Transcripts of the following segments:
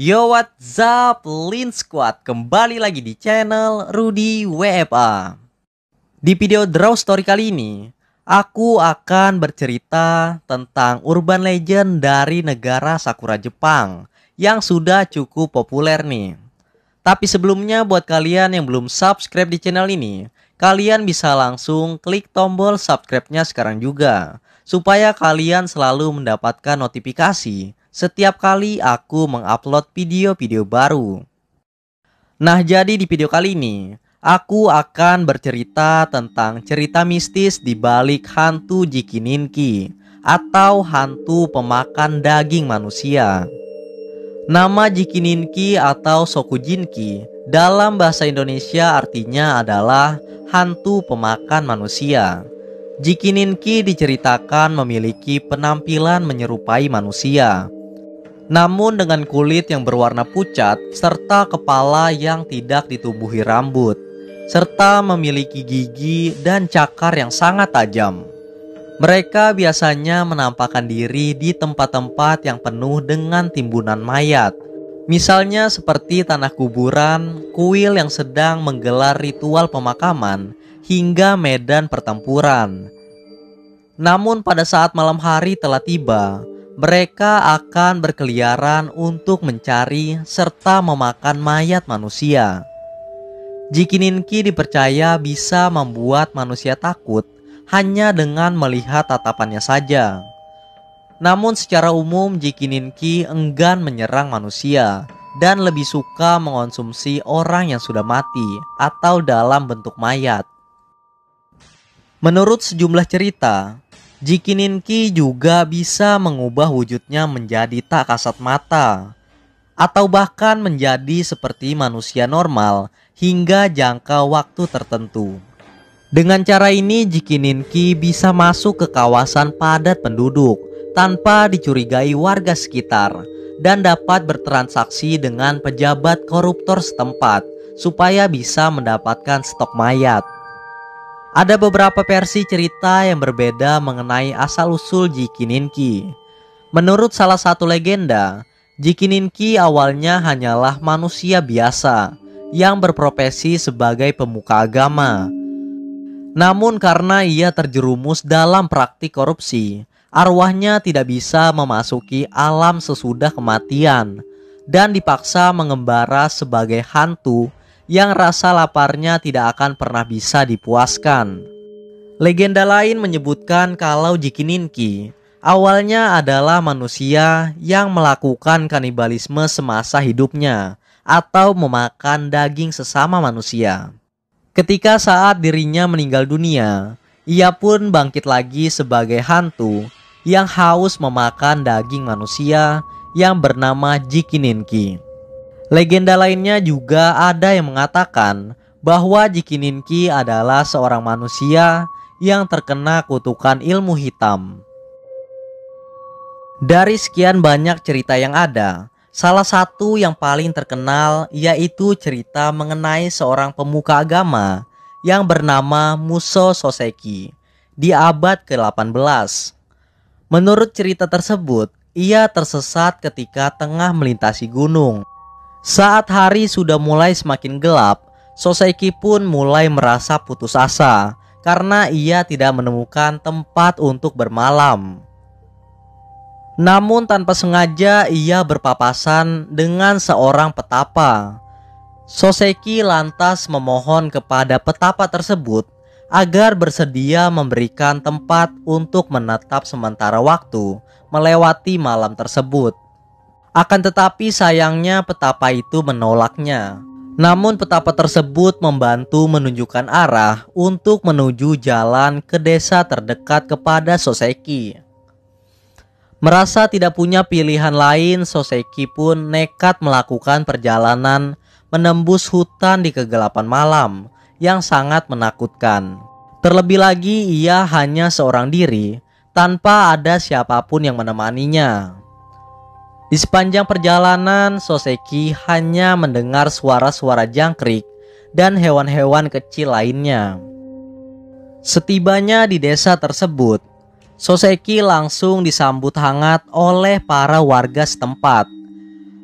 Yo, what's up, Lin Squad? Kembali lagi di channel Rudy WFA. Di video Draw Story kali ini, aku akan bercerita tentang urban legend dari negara Sakura Jepang yang sudah cukup populer nih. Tapi sebelumnya, buat kalian yang belum subscribe di channel ini, kalian bisa langsung klik tombol subscribe-nya sekarang juga, supaya kalian selalu mendapatkan notifikasi setiap kali aku mengupload video-video baru. Nah, jadi di video kali ini aku akan bercerita tentang cerita mistis di balik hantu Jikininki atau hantu pemakan daging manusia. Nama Jikininki atau Sokujinki dalam bahasa Indonesia artinya adalah hantu pemakan manusia. Jikininki diceritakan memiliki penampilan menyerupai manusia, namun dengan kulit yang berwarna pucat serta kepala yang tidak ditumbuhi rambut, serta memiliki gigi dan cakar yang sangat tajam. Mereka biasanya menampakkan diri di tempat-tempat yang penuh dengan timbunan mayat, misalnya seperti tanah kuburan, kuil yang sedang menggelar ritual pemakaman, hingga medan pertempuran. Namun pada saat malam hari telah tiba, mereka akan berkeliaran untuk mencari serta memakan mayat manusia. Jikininki dipercaya bisa membuat manusia takut hanya dengan melihat tatapannya saja. Namun secara umum Jikininki enggan menyerang manusia dan lebih suka mengonsumsi orang yang sudah mati atau dalam bentuk mayat. Menurut sejumlah cerita, Jikininki juga bisa mengubah wujudnya menjadi tak kasat mata, atau bahkan menjadi seperti manusia normal hingga jangka waktu tertentu. Dengan cara ini Jikininki bisa masuk ke kawasan padat penduduk tanpa dicurigai warga sekitar dan dapat bertransaksi dengan pejabat koruptor setempat supaya bisa mendapatkan stok mayat. Ada beberapa versi cerita yang berbeda mengenai asal-usul Jikininki. Menurut salah satu legenda, Jikininki awalnya hanyalah manusia biasa yang berprofesi sebagai pemuka agama. Namun karena ia terjerumus dalam praktik korupsi, arwahnya tidak bisa memasuki alam sesudah kematian dan dipaksa mengembara sebagai hantu yang rasa laparnya tidak akan pernah bisa dipuaskan. Legenda lain menyebutkan kalau Jikininki awalnya adalah manusia yang melakukan kanibalisme semasa hidupnya atau memakan daging sesama manusia. Ketika saat dirinya meninggal dunia, ia pun bangkit lagi sebagai hantu yang haus memakan daging manusia yang bernama Jikininki. Legenda lainnya juga ada yang mengatakan bahwa Jikininki adalah seorang manusia yang terkena kutukan ilmu hitam. Dari sekian banyak cerita yang ada, salah satu yang paling terkenal yaitu cerita mengenai seorang pemuka agama yang bernama Muso Soseki di abad ke-18. Menurut cerita tersebut, ia tersesat ketika tengah melintasi gunung. Saat hari sudah mulai semakin gelap, Soseki pun mulai merasa putus asa karena ia tidak menemukan tempat untuk bermalam. Namun tanpa sengaja ia berpapasan dengan seorang petapa. Soseki lantas memohon kepada petapa tersebut agar bersedia memberikan tempat untuk menetap sementara waktu melewati malam tersebut. Akan tetapi sayangnya petapa itu menolaknya. Namun petapa tersebut membantu menunjukkan arah untuk menuju jalan ke desa terdekat kepada Soseki. Merasa tidak punya pilihan lain, Soseki pun nekat melakukan perjalanan menembus hutan di kegelapan malam yang sangat menakutkan. Terlebih lagi ia hanya seorang diri tanpa ada siapapun yang menemaninya. Di sepanjang perjalanan, Soseki hanya mendengar suara-suara jangkrik dan hewan-hewan kecil lainnya. Setibanya di desa tersebut, Soseki langsung disambut hangat oleh para warga setempat.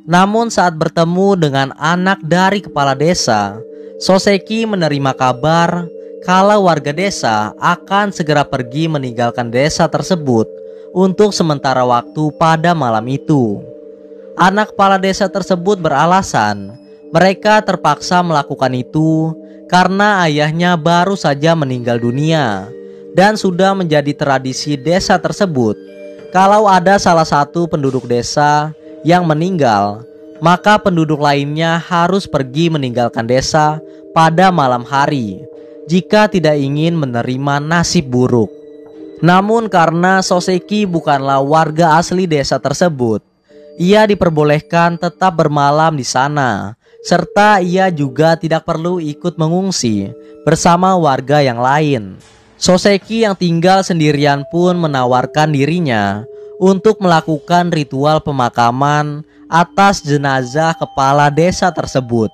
Namun saat bertemu dengan anak dari kepala desa, Soseki menerima kabar kalau warga desa akan segera pergi meninggalkan desa tersebut untuk sementara waktu pada malam itu. Anak kepala desa tersebut beralasan mereka terpaksa melakukan itu karena ayahnya baru saja meninggal dunia dan sudah menjadi tradisi desa tersebut. Kalau ada salah satu penduduk desa yang meninggal, maka penduduk lainnya harus pergi meninggalkan desa pada malam hari jika tidak ingin menerima nasib buruk. Namun karena Soseki bukanlah warga asli desa tersebut, ia diperbolehkan tetap bermalam di sana, serta ia juga tidak perlu ikut mengungsi bersama warga yang lain. Soseki yang tinggal sendirian pun menawarkan dirinya untuk melakukan ritual pemakaman atas jenazah kepala desa tersebut.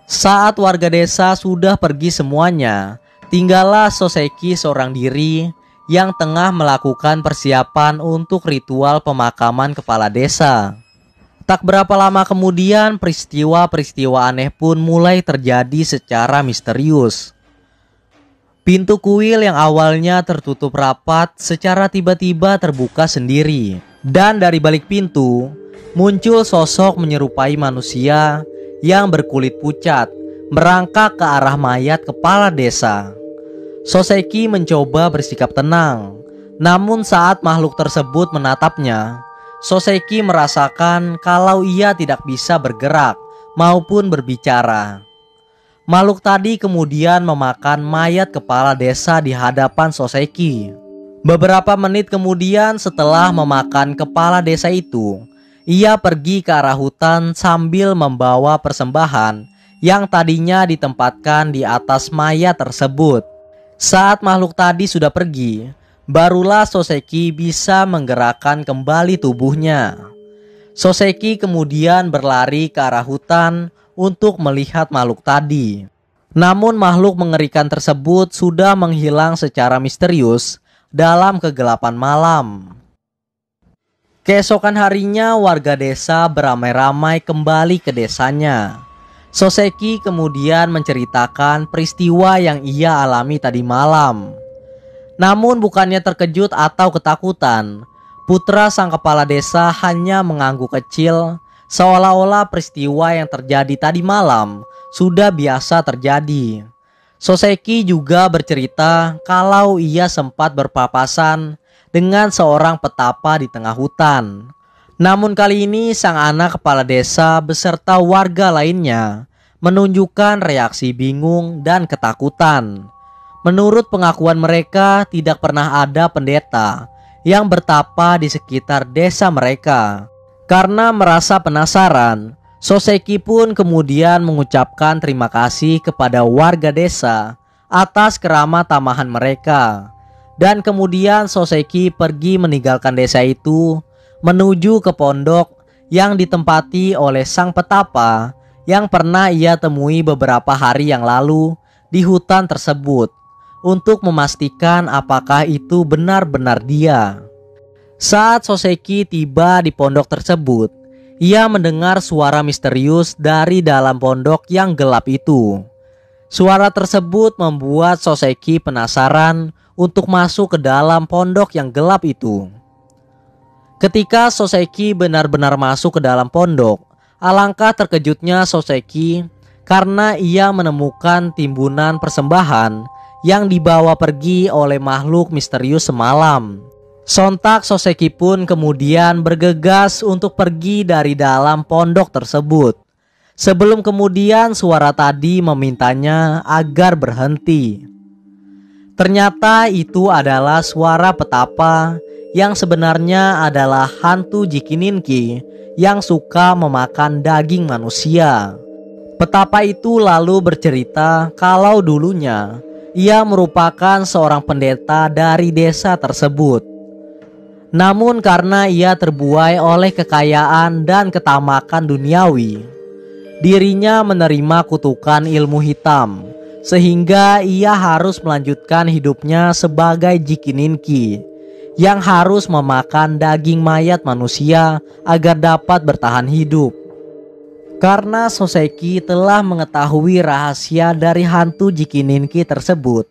Saat warga desa sudah pergi semuanya, tinggallah Soseki seorang diri yang tengah melakukan persiapan untuk ritual pemakaman kepala desa. Tak berapa lama kemudian, peristiwa-peristiwa aneh pun mulai terjadi secara misterius. Pintu kuil yang awalnya tertutup rapat secara tiba-tiba terbuka sendiri. Dan dari balik pintu, muncul sosok menyerupai manusia yang berkulit pucat, merangkak ke arah mayat kepala desa. Soseki mencoba bersikap tenang, namun saat makhluk tersebut menatapnya, Soseki merasakan kalau ia tidak bisa bergerak maupun berbicara. Makhluk tadi kemudian memakan mayat kepala desa di hadapan Soseki. Beberapa menit kemudian setelah memakan kepala desa itu, ia pergi ke arah hutan sambil membawa persembahan yang tadinya ditempatkan di atas mayat tersebut. Saat makhluk tadi sudah pergi, barulah Soseki bisa menggerakkan kembali tubuhnya. Soseki kemudian berlari ke arah hutan untuk melihat makhluk tadi. Namun makhluk mengerikan tersebut sudah menghilang secara misterius dalam kegelapan malam. Keesokan harinya warga desa beramai-ramai kembali ke desanya. Soseki kemudian menceritakan peristiwa yang ia alami tadi malam. Namun bukannya terkejut atau ketakutan, putra sang kepala desa hanya mengangguk kecil, seolah-olah peristiwa yang terjadi tadi malam sudah biasa terjadi. Soseki juga bercerita kalau ia sempat berpapasan dengan seorang petapa di tengah hutan. Namun kali ini sang anak kepala desa beserta warga lainnya menunjukkan reaksi bingung dan ketakutan. Menurut pengakuan mereka, tidak pernah ada pendeta yang bertapa di sekitar desa mereka. Karena merasa penasaran, Soseki pun kemudian mengucapkan terima kasih kepada warga desa atas keramah tamahan mereka. Dan kemudian Soseki pergi meninggalkan desa itu menuju ke pondok yang ditempati oleh sang petapa yang pernah ia temui beberapa hari yang lalu di hutan tersebut untuk memastikan apakah itu benar-benar dia. Saat Soseki tiba di pondok tersebut, ia mendengar suara misterius dari dalam pondok yang gelap itu. Suara tersebut membuat Soseki penasaran untuk masuk ke dalam pondok yang gelap itu. Ketika Soseki benar-benar masuk ke dalam pondok, alangkah terkejutnya Soseki karena ia menemukan timbunan persembahan yang dibawa pergi oleh makhluk misterius semalam. Sontak Soseki pun kemudian bergegas untuk pergi dari dalam pondok tersebut. Sebelum kemudian suara tadi memintanya agar berhenti. Ternyata itu adalah suara petapa yang sebenarnya adalah hantu Jikininki yang suka memakan daging manusia. Petapa itu lalu bercerita kalau dulunya ia merupakan seorang pendeta dari desa tersebut. Namun karena ia terbuai oleh kekayaan dan ketamakan duniawi, dirinya menerima kutukan ilmu hitam, sehingga ia harus melanjutkan hidupnya sebagai Jikininki yang harus memakan daging mayat manusia agar dapat bertahan hidup. Karena Soseki telah mengetahui rahasia dari hantu Jikininki tersebut,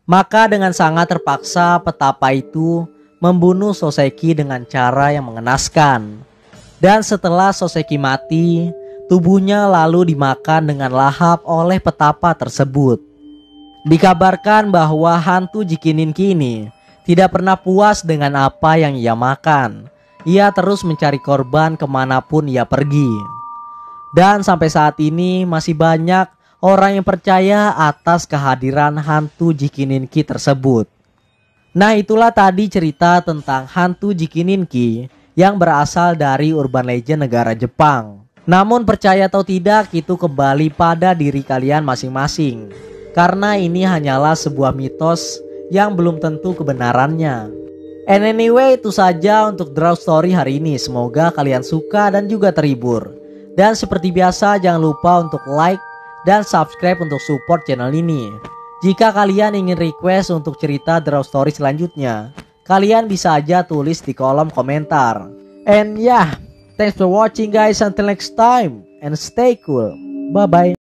maka dengan sangat terpaksa petapa itu membunuh Soseki dengan cara yang mengenaskan. Dan setelah Soseki mati, tubuhnya lalu dimakan dengan lahap oleh petapa tersebut. Dikabarkan bahwa hantu Jikininki ini tidak pernah puas dengan apa yang ia makan. Ia terus mencari korban kemanapun ia pergi. Dan sampai saat ini masih banyak orang yang percaya atas kehadiran hantu Jikininki tersebut. Nah, itulah tadi cerita tentang hantu Jikininki yang berasal dari urban legend negara Jepang. Namun percaya atau tidak, itu kembali pada diri kalian masing-masing, karena ini hanyalah sebuah mitos yang belum tentu kebenarannya. And anyway, itu saja untuk Draw Story hari ini. Semoga kalian suka dan juga terhibur. Dan seperti biasa, jangan lupa untuk like dan subscribe untuk support channel ini. Jika kalian ingin request untuk cerita Draw Story selanjutnya, kalian bisa aja tulis di kolom komentar. And yeah, thanks for watching guys, until next time and stay cool. Bye bye.